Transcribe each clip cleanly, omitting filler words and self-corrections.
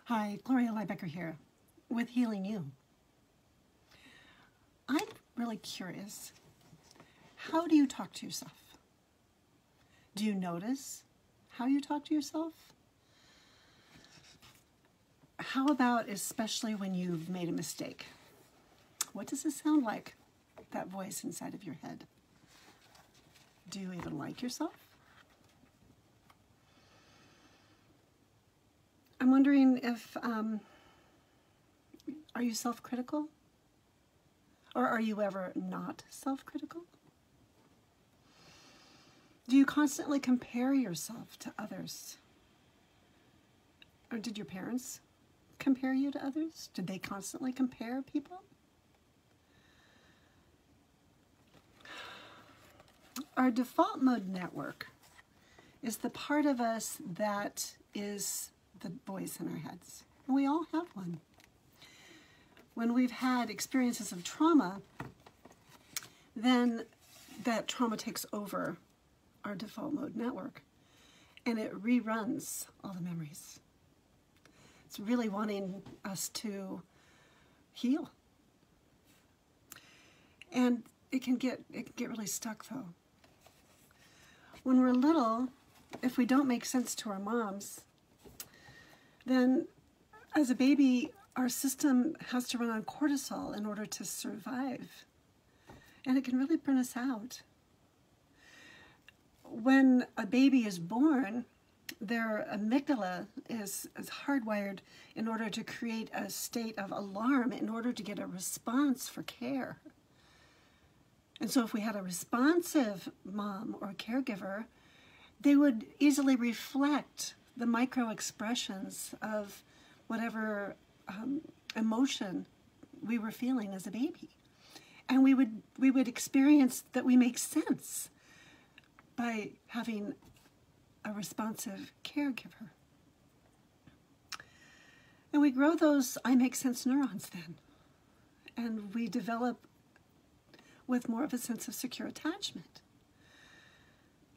Hi, Gloria Lybecker here with Healing You. I'm really curious. How do you talk to yourself? Do you notice how you talk to yourself? How about especially when you've made a mistake? What does it sound like, that voice inside of your head? Do you even like yourself? I'm wondering if, are you self-critical? Or are you ever not self-critical? Do you constantly compare yourself to others? Or did your parents compare you to others? Did they constantly compare people? Our default mode network is the part of us that is the voice in our heads. And we all have one. When we've had experiences of trauma, then that trauma takes over our default mode network and it reruns all the memories. It's really wanting us to heal. And it can get really stuck though. When we're little, if we don't make sense to our moms, then as a baby, our system has to run on cortisol in order to survive. And it can really burn us out. When a baby is born, their amygdala is hardwired in order to create a state of alarm in order to get a response for care. And so if we had a responsive mom or caregiver, they would easily reflect the micro expressions of whatever emotion we were feeling as a baby. And we would experience that we make sense by having a responsive caregiver. And we grow those I make sense neurons then. And we develop with more of a sense of secure attachment.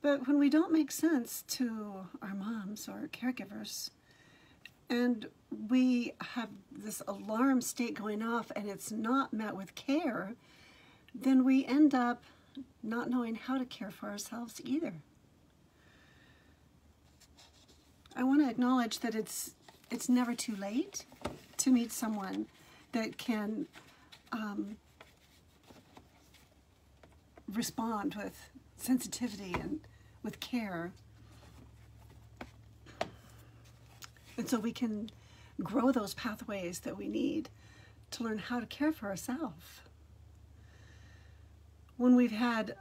But when we don't make sense to our moms or caregivers, and we have this alarm state going off and it's not met with care, then we end up not knowing how to care for ourselves either. I want to acknowledge that it's never too late to meet someone that can respond with sensitivity and with care. And so we can grow those pathways that we need to learn how to care for ourselves. When we've had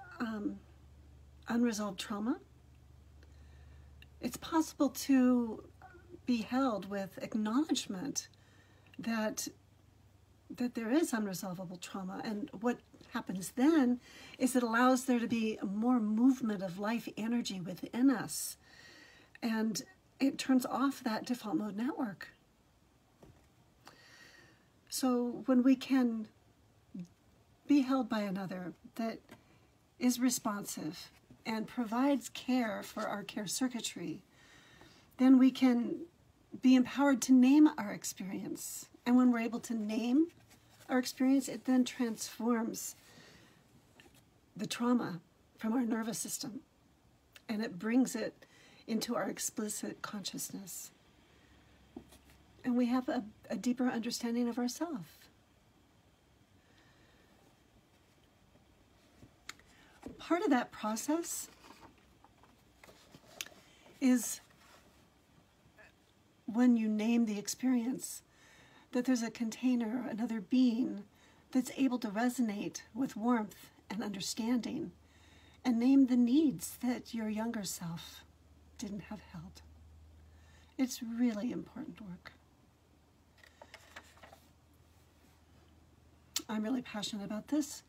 unresolved trauma, it's possible to be held with acknowledgement that there is unresolvable trauma. And what happens then is it allows there to be more movement of life energy within us. And it turns off that default mode network. So when we can be held by another that is responsive and provides care for our care circuitry, then we can be empowered to name our experience. And when we're able to name our experience, it then transforms the trauma from our nervous system and it brings it into our explicit consciousness. And we have a deeper understanding of ourselves. Part of that process is when you name the experience, that there's a container, another being that's able to resonate with warmth and understanding and name the needs that your younger self didn't have held. It's really important work. I'm really passionate about this,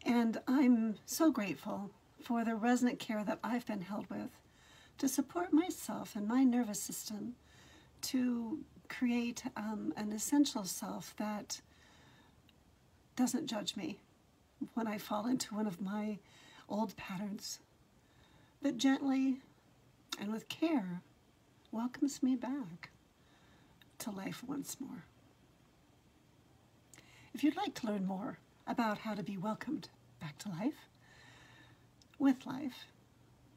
and I'm so grateful for the resonant care that I've been held with to support myself and my nervous system to create an essential self that doesn't judge me when I fall into one of my old patterns, but gently and with care welcomes me back to life once more. If you'd like to learn more about how to be welcomed back to life, with life,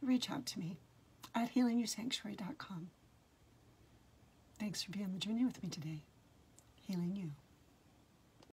reach out to me at healingyoursanctuary.com. Thanks for being on the journey with me today. Healing you.